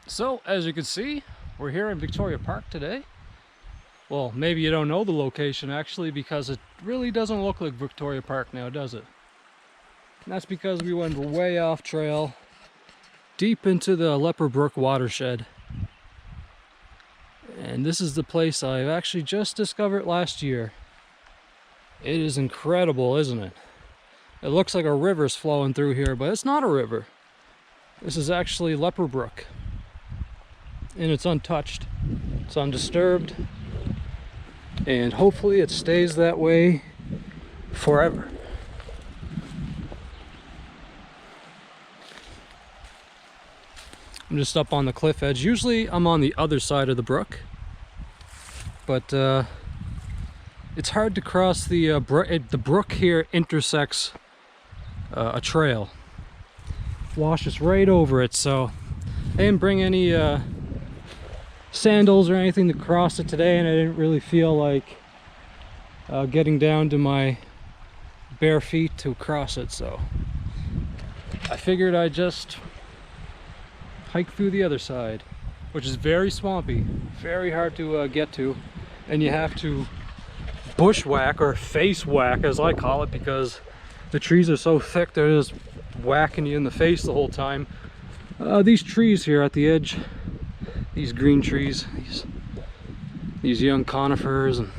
So, as you can see, we're here in Victoria Park today. Well, maybe you don't know the location actually, because it really doesn't look like Victoria Park now, does it? And that's because we went way off trail, deep into the Lepper Brook Watershed. And this is the place I've actually just discovered last year. It is incredible, isn't it? It looks like a river's flowing through here, but it's not a river. This is actually Lepper Brook. And it's untouched. It's undisturbed. And hopefully it stays that way forever. I'm just up on the cliff edge. Usually I'm on the other side of the brook, but it's hard to cross the brook. The brook here intersects a trail, washes right over it, so I didn't bring any sandals or anything to cross it today, and I didn't really feel like getting down to my bare feet to cross it, so I figured I'd just hike through the other side, which is very swampy, very hard to get to, and you have to bushwhack, or face whack as I call it, because the trees are so thick they're just whacking you in the face the whole time. These trees here at the edge, these green trees, these young conifers and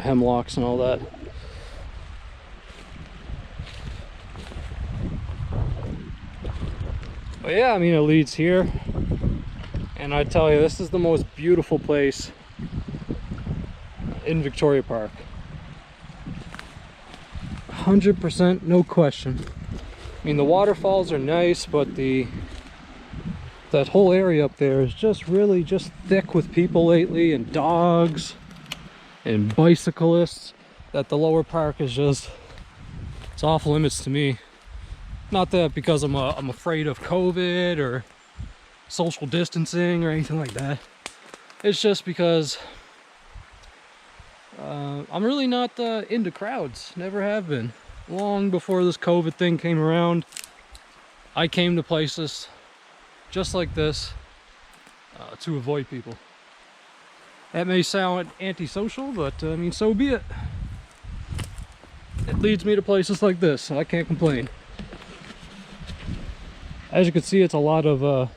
hemlocks and all that. But yeah, I mean, it leads here, and I tell you, this is the most beautiful place in Victoria Park. 100%, no question. I mean, the waterfalls are nice, but that whole area up there is just really just thick with people lately, and dogs and bicyclists, that the lower park is just, it's off limits to me. Not that because I'm afraid of COVID or social distancing or anything like that. It's just because I'm really not into crowds. Never have been. Long before this COVID thing came around, I came to places just like this to avoid people. That may sound antisocial, but I mean, so be it. It leads me to places like this, so I can't complain. As you can see, it's a lot of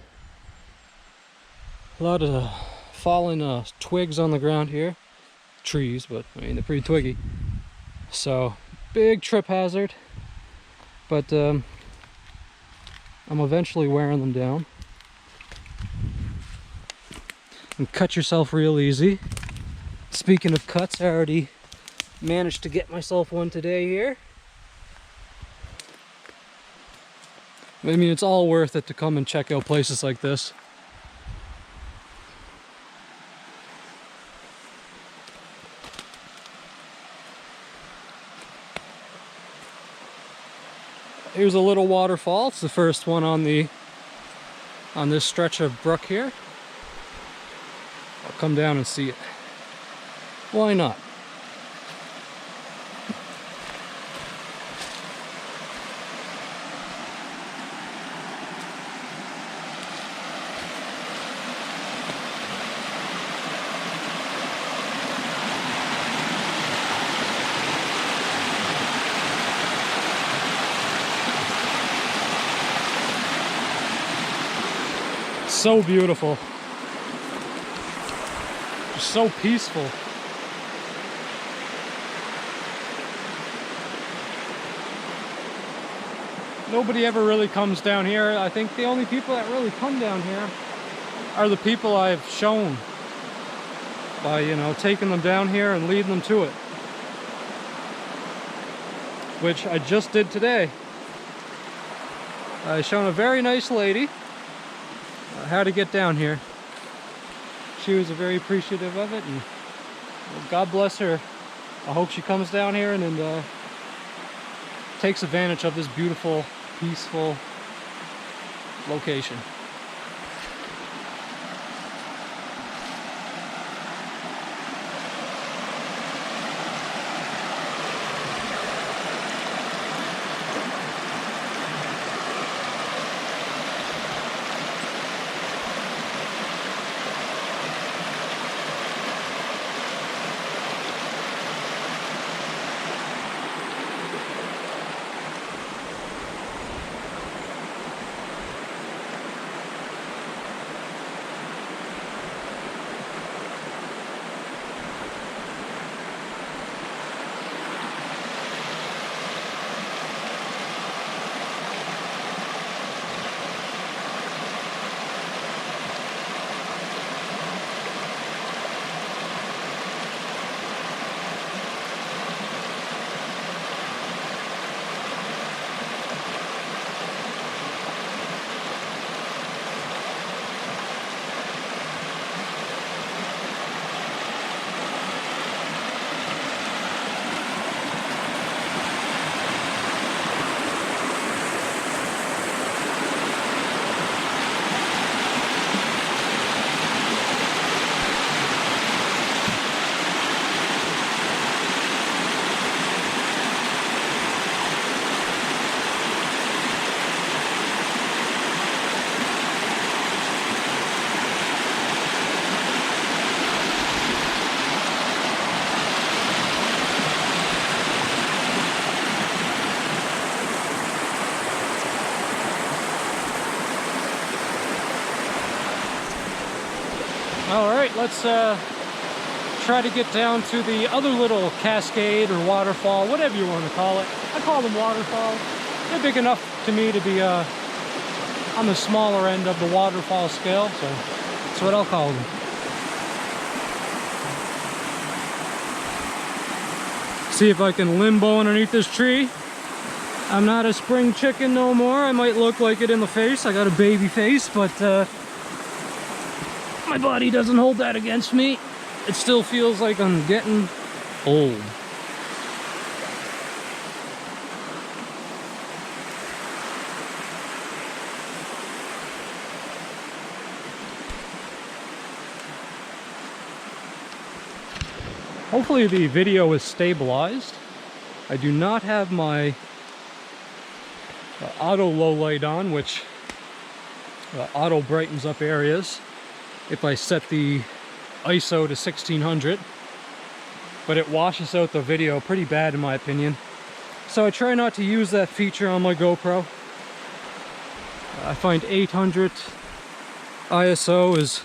fallen twigs on the ground here. Trees, but I mean, they're pretty twiggy. So, big trip hazard. But I'm eventually wearing them down. And cut yourself real easy. Speaking of cuts, I already managed to get myself one today here. I mean, it's all worth it to come and check out places like this. Here's a little waterfall. It's the first one on this stretch of brook here. I'll come down and see it. Why not? So beautiful, just so peaceful. Nobody ever really comes down here. I think the only people that really come down here are the people I've shown by, you know, taking them down here and leading them to it, which I just did today. I shown a very nice lady how to get down here. She was very appreciative of it, and well, God bless her. I hope she comes down here and takes advantage of this beautiful, peaceful location. let's try to get down to the other little cascade or waterfall, whatever you want to call it. I call them waterfalls. They're big enough to me to be on the smaller end of the waterfall scale, so that's what I'll call them. See if I can limbo underneath this tree. I'm not a spring chicken no more. I might look like it in the face. I got a baby face, but my body doesn't hold that against me. It still feels like I'm getting old. Hopefully the video is stabilized. I do not have my auto low light on, which auto brightens up areas if I set the ISO to 1600, but it washes out the video pretty bad in my opinion. So I try not to use that feature on my GoPro. I find 800 ISO is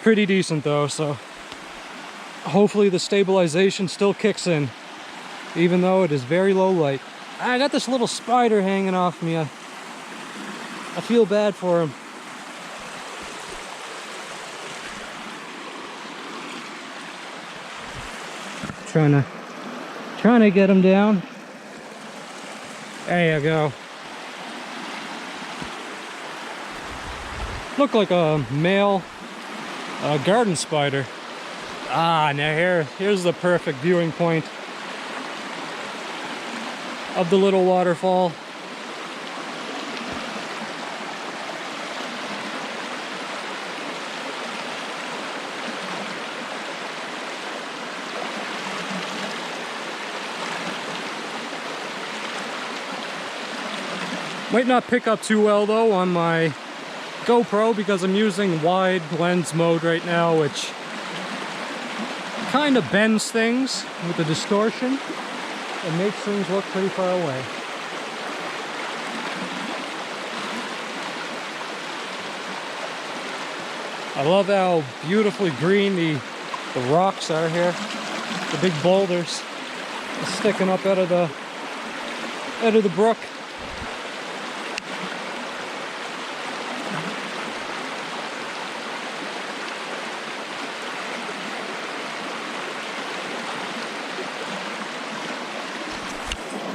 pretty decent though, so hopefully the stabilization still kicks in, even though it is very low light. I got this little spider hanging off me. I feel bad for him. Trying to get him down. There you go. Look like a male garden spider. Ah, now here's the perfect viewing point of the little waterfall. Might not pick up too well though on my GoPro because I'm using wide lens mode right now, which kind of bends things with the distortion and makes things look pretty far away. I love how beautifully green the rocks are here. The big boulders sticking up out of the brook.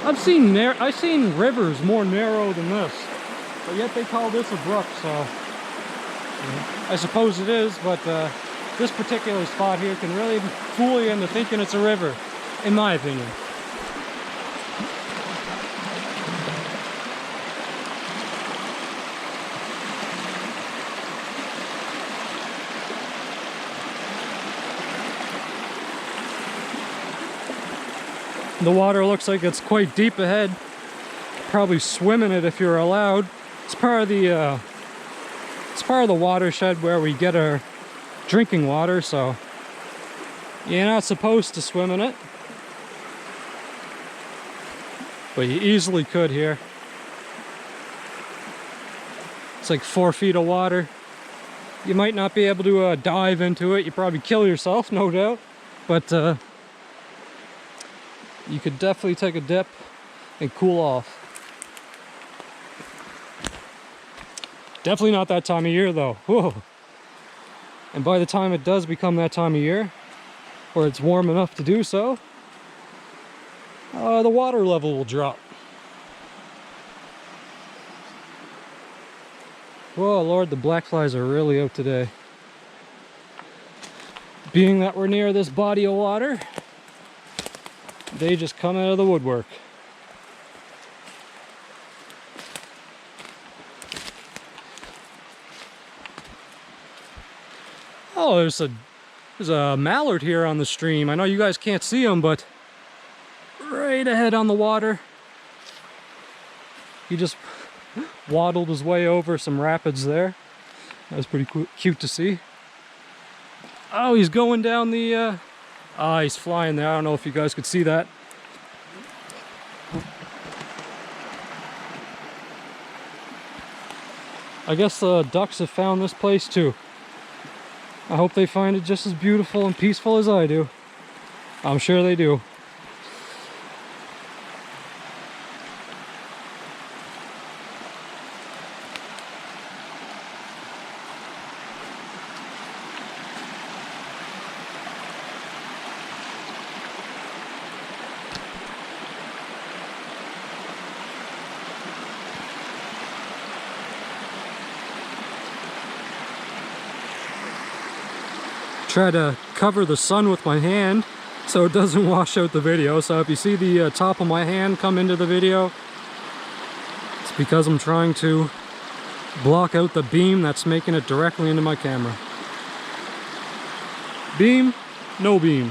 I've seen rivers more narrow than this, but yet they call this a brook, so I suppose it is, but this particular spot here can really fool you into thinking it's a river, in my opinion. The water looks like it's quite deep ahead. Probably swim in it if you're allowed. It's part of the watershed where we get our drinking water, so you're not supposed to swim in it, but you easily could here. It's like 4 feet of water. You might not be able to dive into it. You probably kill yourself, no doubt, but you could definitely take a dip and cool off. Definitely not that time of year though. Whoa. And by the time it does become that time of year, or it's warm enough to do so, the water level will drop. Whoa, Lord, the black flies are really out today. Being that we're near this body of water, they just come out of the woodwork. Oh, there's a mallard here on the stream. I know you guys can't see him, but right ahead on the water. He just waddled his way over some rapids there. That was pretty cute to see. Oh, he's going down the... he's flying there. I don't know if you guys could see that. I guess the ducks have found this place too. I hope they find it just as beautiful and peaceful as I do. I'm sure they do. Try to cover the sun with my hand so it doesn't wash out the video. So if you see the top of my hand come into the video, it's because I'm trying to block out the beam that's making it directly into my camera. Beam, no beam.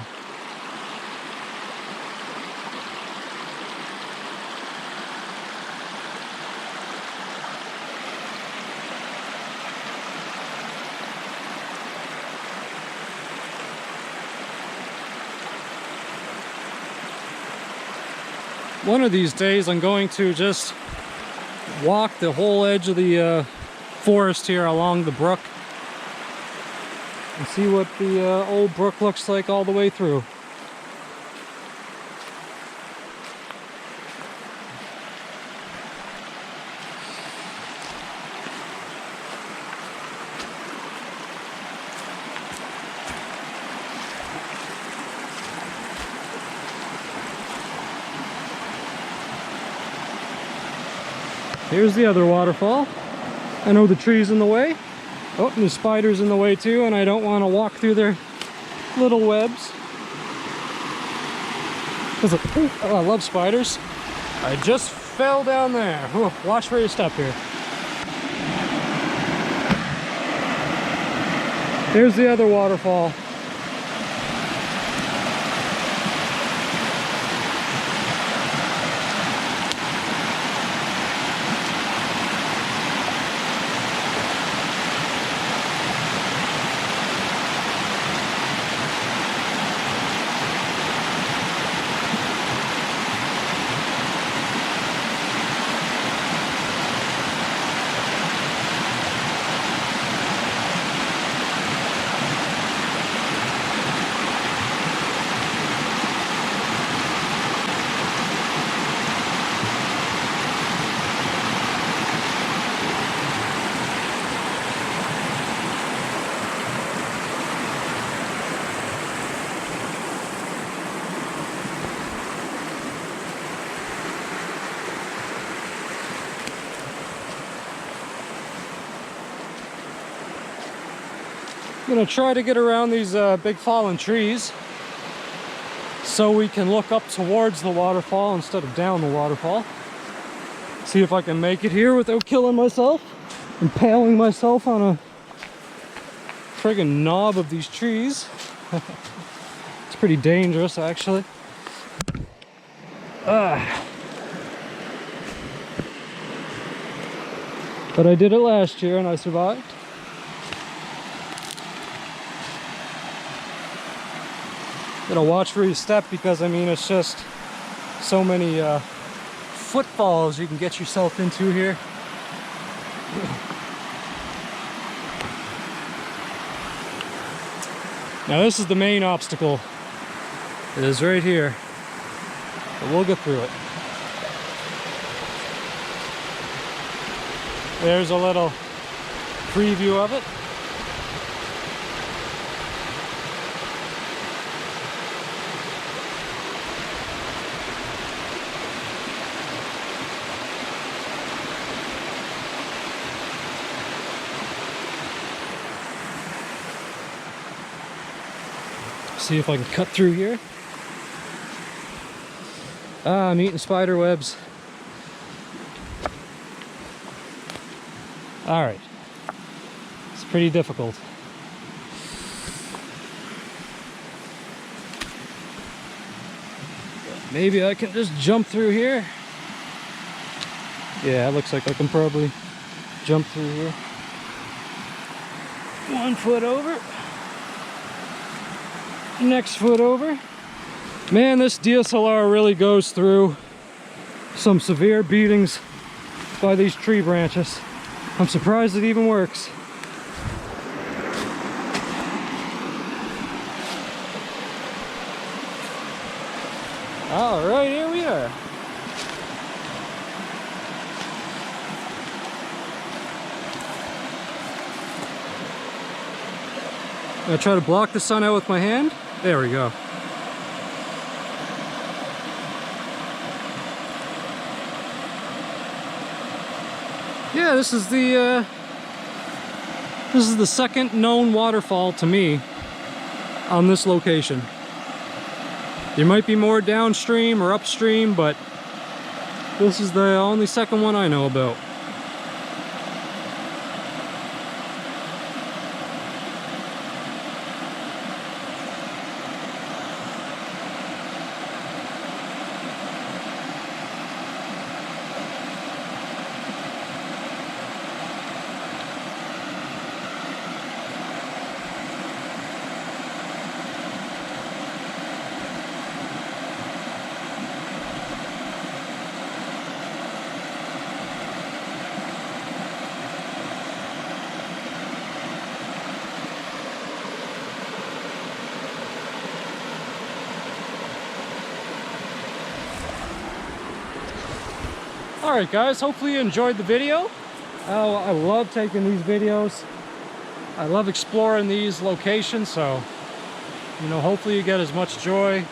One of these days I'm going to just walk the whole edge of the forest here along the brook and see what the old brook looks like all the way through. Here's the other waterfall. I know the tree's in the way. Oh, and the spider's in the way too, and I don't want to walk through their little webs. Oh, I love spiders. I just fell down there. Oh, watch where you step here. Here's the other waterfall. I'm gonna try to get around these big fallen trees so we can look up towards the waterfall instead of down the waterfall. See if I can make it here without killing myself, impaling myself on a friggin' knob of these trees. It's pretty dangerous, actually. But I did it last year and I survived. Gotta watch where you step because, I mean, it's just so many footfalls you can get yourself into here. Now this is the main obstacle. It is right here. But we'll get through it. There's a little preview of it. See if I can cut through here. Ah, I'm eating spider webs. All right, it's pretty difficult. Maybe I can just jump through here. Yeah, it looks like I can probably jump through here. 1 foot over. Next foot over. Man, this DSLR really goes through some severe beatings by these tree branches. I'm surprised it even works. All right, here we are. I try to block the sun out with my hand. There we go. Yeah, this is the second known waterfall to me on this location. There might be more downstream or upstream, but this is the only second one I know about. Alright guys, hopefully you enjoyed the video. Oh, I love taking these videos. I love exploring these locations, so hopefully you get as much joy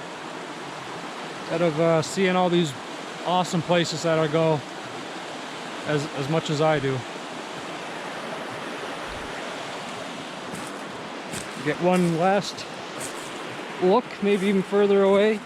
out of seeing all these awesome places that I go as much as I do. Get one last look, maybe even further away.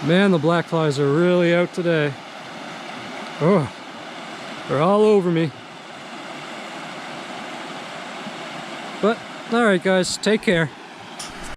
Man, the black flies are really out today. Oh, they're all over me. But, alright guys, take care.